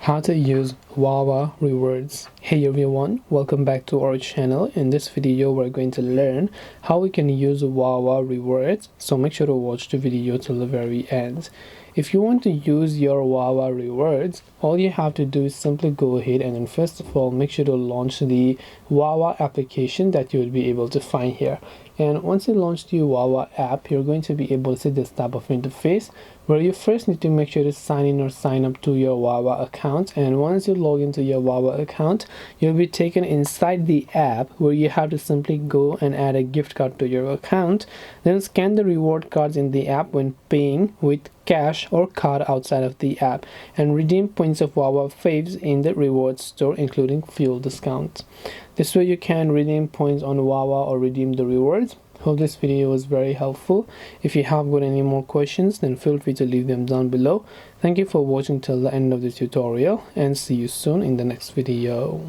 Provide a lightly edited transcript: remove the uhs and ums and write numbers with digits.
How to use Wawa Rewards. Hey everyone, welcome back to our channel. In this video we're going to learn how we can use Wawa Rewards, so make sure to watch the video till the very end. If you want to use your Wawa Rewards, all you have to do is simply go ahead and then first of all make sure to launch the Wawa application that you will be able to find here. And once you launch the Wawa app, you're going to be able to see this type of interface where you first need to make sure to sign in or sign up to your Wawa account. And once you log into your Wawa account, you'll be taken inside the app where you have to simply go and add a gift card to your account, then scan the reward cards in the app when paying with cash or card outside of the app, and redeem points of Wawa faves in the rewards store, including fuel discounts. This way you can redeem points on Wawa or redeem the rewards. Hope this video was very helpful. If you have got any more questions, then feel free to leave them down below. Thank you for watching till the end of the tutorial, and see you soon in the next video.